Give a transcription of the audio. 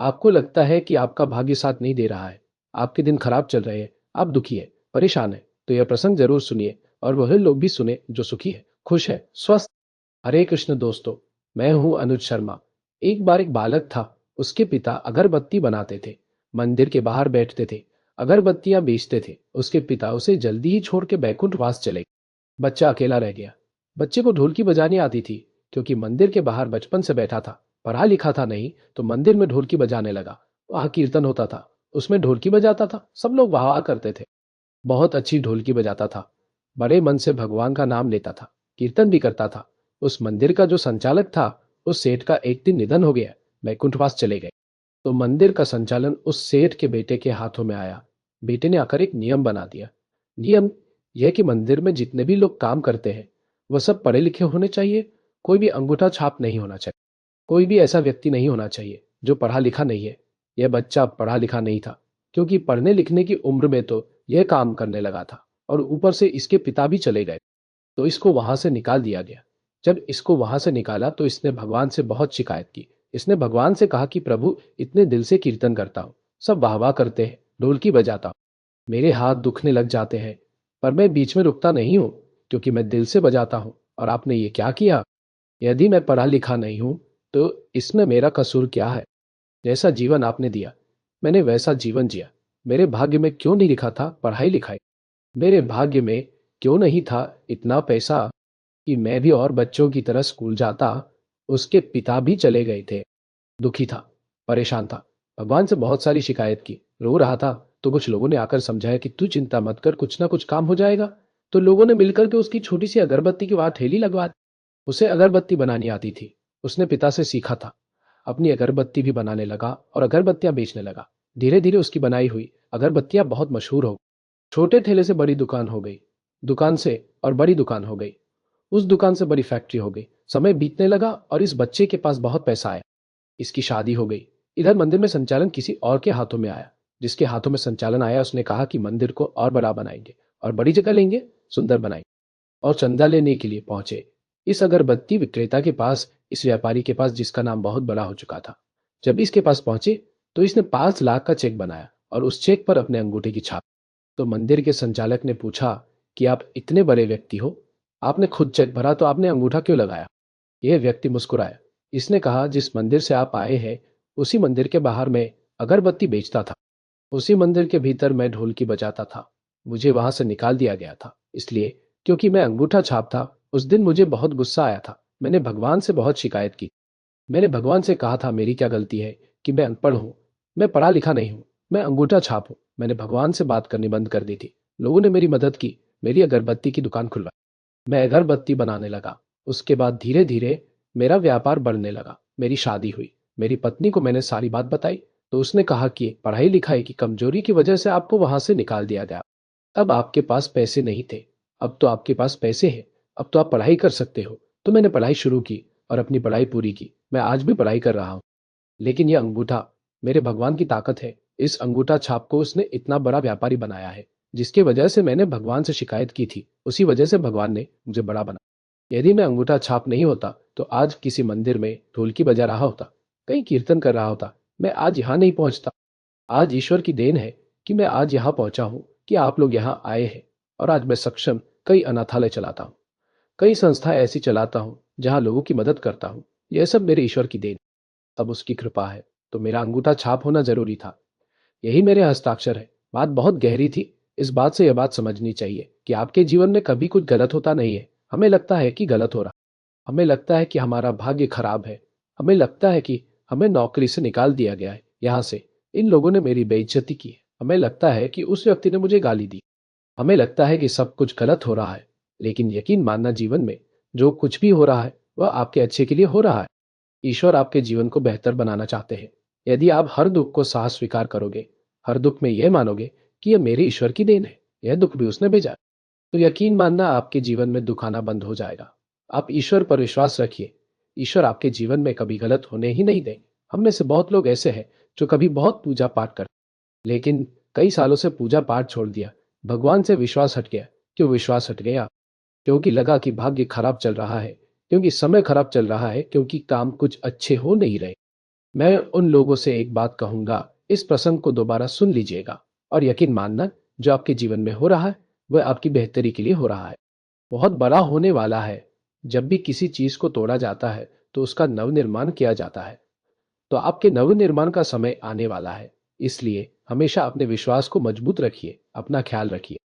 आपको लगता है कि आपका भाग्य साथ नहीं दे रहा है, आपके दिन खराब चल रहे हैं, आप दुखी हैं, परेशान हैं, तो यह प्रसंग ज़रूर सुनिए और वह लोग भी सुने जो सुखी है, खुश है, स्वस्थ। हरे कृष्ण दोस्तों, मैं हूँ अनुज शर्मा। एक बार एक बालक था, उसके पिता अगरबत्ती बनाते थे, मंदिर के बाहर बैठते थे, अगरबत्तियां बेचते थे। उसके पिता उसे जल्दी ही छोड़ के बैकुंठवास चले गए। बच्चा अकेला रह गया। बच्चे को ढोलकी बजानी आती थी, क्योंकि मंदिर के बाहर बचपन से बैठा था। पढ़ा लिखा था नहीं, तो मंदिर में ढोलकी बजाने लगा। वहां कीर्तन होता था, उसमें ढोलकी बजाता था, सब लोग वाह वाह करते थे। बहुत अच्छी ढोलकी बजाता था, बड़े मन से भगवान का नाम लेता था, कीर्तन भी करता था। उस मंदिर का जो संचालक था, उस सेठ का एक दिन निधन हो गया, बैकुंठवास चले गए। तो मंदिर का संचालन उस सेठ के बेटे के हाथों में आया। बेटे ने आकर एक नियम बना दिया। नियम यह कि मंदिर में जितने भी लोग काम करते हैं, वह सब पढ़े लिखे होने चाहिए। कोई भी अंगूठा छाप नहीं होना चाहिए। कोई भी ऐसा व्यक्ति नहीं होना चाहिए जो पढ़ा लिखा नहीं है। यह बच्चा पढ़ा लिखा नहीं था, क्योंकि पढ़ने लिखने की उम्र में तो यह काम करने लगा था, और ऊपर से इसके पिता भी चले गए, तो इसको वहां से निकाल दिया गया। जब इसको वहां से निकाला तो इसने भगवान से बहुत शिकायत की। इसने भगवान से कहा कि प्रभु, इतने दिल से कीर्तन करता हूँ, सब वाह वाह करते हैं, ढोलकी बजाता हूँ, मेरे हाथ दुखने लग जाते हैं, पर मैं बीच में रुकता नहीं हूँ, क्योंकि मैं दिल से बजाता हूँ। और आपने ये क्या किया? यदि मैं पढ़ा लिखा नहीं हूँ, तो इसमें मेरा कसूर क्या है? जैसा जीवन आपने दिया, मैंने वैसा जीवन जिया। मेरे भाग्य में क्यों नहीं लिखा था पढ़ाई लिखाई? मेरे भाग्य में क्यों नहीं था इतना पैसा कि मैं भी और बच्चों की तरह स्कूल जाता? उसके पिता भी चले गए थे। दुखी था, परेशान था, भगवान से बहुत सारी शिकायत की, रो रहा था। तो कुछ लोगों ने आकर समझाया कि तू चिंता मत कर, कुछ ना कुछ काम हो जाएगा। तो लोगों ने मिलकर के उसकी छोटी सी अगरबत्ती की वहां ठेली लगवा दी। उसे अगरबत्ती बनानी आती थी, उसने पिता से सीखा था। अपनी अगरबत्ती भी बनाने लगा और अगरबत्तियां बेचने लगा। धीरे धीरे उसकी बनाई हुई अगरबत्तियां बहुत मशहूर हो गई। छोटे ठेले से बड़ी दुकान हो गई, दुकान से और बड़ी दुकान हो गई, उस दुकान से बड़ी फैक्ट्री हो गई। समय बीतने लगा और इस बच्चे के पास बहुत पैसा आया। इसकी शादी हो गई। इधर मंदिर में संचालन किसी और के हाथों में आया। जिसके हाथों में संचालन आया, उसने कहा कि मंदिर को और बड़ा बनाएंगे और बड़ी जगह लेंगे, सुंदर बनाएंगे। और चंदा लेने के लिए पहुंचे इस अगरबत्ती विक्रेता के पास, इस व्यापारी के पास, जिसका नाम बहुत बड़ा हो चुका था। जब इसके पास पहुंचे तो इसने 5 लाख का चेक बनाया और उस चेक पर अपने अंगूठे की छाप। तो मंदिर के संचालक ने पूछा कि आप इतने बड़े व्यक्ति हो, आपने खुद चेक भरा, तो आपने अंगूठा क्यों लगाया? यह व्यक्ति मुस्कुराया। इसने कहा, जिस मंदिर से आप आए हैं, उसी मंदिर के बाहर मैं अगरबत्ती बेचता था। उसी मंदिर के भीतर मैं ढोलकी बजाता था। मुझे वहां से निकाल दिया गया था, इसलिए क्योंकि मैं अंगूठा छाप था। उस दिन मुझे बहुत गुस्सा आया था। मैंने भगवान से बहुत शिकायत की। मैंने भगवान से कहा था, मेरी क्या गलती है कि मैं अनपढ़ हूँ, मैं पढ़ा लिखा नहीं हूँ, मैं अंगूठा छाप हूँ। मैंने भगवान से बात करनी बंद कर दी थी। लोगों ने मेरी मदद की, मेरी अगरबत्ती की दुकान खुलवाई, मैं अगरबत्ती बनाने लगा। उसके बाद धीरे धीरे मेरा व्यापार बढ़ने लगा। मेरी शादी हुई। मेरी पत्नी को मैंने सारी बात बताई, तो उसने कहा कि पढ़ाई लिखाई की कमजोरी की वजह से आपको वहां से निकाल दिया गया। अब आपके पास पैसे नहीं थे, अब तो आपके पास पैसे हैं, अब तो आप पढ़ाई कर सकते हो। तो मैंने पढ़ाई शुरू की और अपनी पढ़ाई पूरी की। मैं आज भी पढ़ाई कर रहा हूँ। लेकिन यह अंगूठा मेरे भगवान की ताकत है। इस अंगूठा छाप को उसने इतना बड़ा व्यापारी बनाया है। जिसकी वजह से मैंने भगवान से शिकायत की थी, उसी वजह से भगवान ने मुझे बड़ा बना। यदि मैं अंगूठा छाप नहीं होता, तो आज किसी मंदिर में ढोलकी बजा रहा होता, कहीं कीर्तन कर रहा होता, मैं आज यहाँ नहीं पहुंचता। आज ईश्वर की देन है कि मैं आज यहाँ पहुंचा हूँ, कि आप लोग यहाँ आए हैं। और आज मैं सक्षम कई अनाथालय चलाता हूँ, कई संस्था ऐसी चलाता हूँ जहाँ लोगों की मदद करता हूँ। यह सब मेरे ईश्वर की देन, अब उसकी कृपा है। तो मेरा अंगूठा छाप होना जरूरी था, यही मेरे हस्ताक्षर है। बात बहुत गहरी थी। इस बात से यह बात समझनी चाहिए कि आपके जीवन में कभी कुछ गलत होता नहीं है। हमें लगता है कि गलत हो रहा, हमें लगता है कि हमारा भाग्य खराब है, हमें लगता है कि हमें नौकरी से निकाल दिया गया है, यहाँ से इन लोगों ने मेरी बेइज्जती की है, हमें लगता है कि उस व्यक्ति ने मुझे गाली दी, हमें लगता है कि सब कुछ गलत हो रहा है। लेकिन यकीन मानना, जीवन में जो कुछ भी हो रहा है वह आपके अच्छे के लिए हो रहा है। ईश्वर आपके जीवन को बेहतर बनाना चाहते हैं। यदि आप हर दुख को साहस स्वीकार करोगे, हर दुख में यह मानोगे कि यह मेरे ईश्वर की देन है, यह दुख भी उसने भेजा, तो यकीन मानना, आपके जीवन में दुख आना बंद हो जाएगा। आप ईश्वर पर विश्वास रखिए। ईश्वर आपके जीवन में कभी गलत होने ही नहीं देंगे। हम में से बहुत लोग ऐसे हैं जो कभी बहुत पूजा पाठ करते, लेकिन कई सालों से पूजा पाठ छोड़ दिया, भगवान से विश्वास हट गया। क्यों विश्वास हट गया? क्योंकि लगा कि भाग्य खराब चल रहा है, क्योंकि समय खराब चल रहा है, क्योंकि काम कुछ अच्छे हो नहीं रहे। मैं उन लोगों से एक बात कहूंगा, इस प्रसंग को दोबारा सुन लीजिएगा और यकीन मानना, जो आपके जीवन में हो रहा है, वह आपकी बेहतरी के लिए हो रहा है। बहुत बड़ा होने वाला है। जब भी किसी चीज को तोड़ा जाता है, तो उसका नवनिर्माण किया जाता है। तो आपके नवनिर्माण का समय आने वाला है। इसलिए हमेशा अपने विश्वास को मजबूत रखिए, अपना ख्याल रखिए।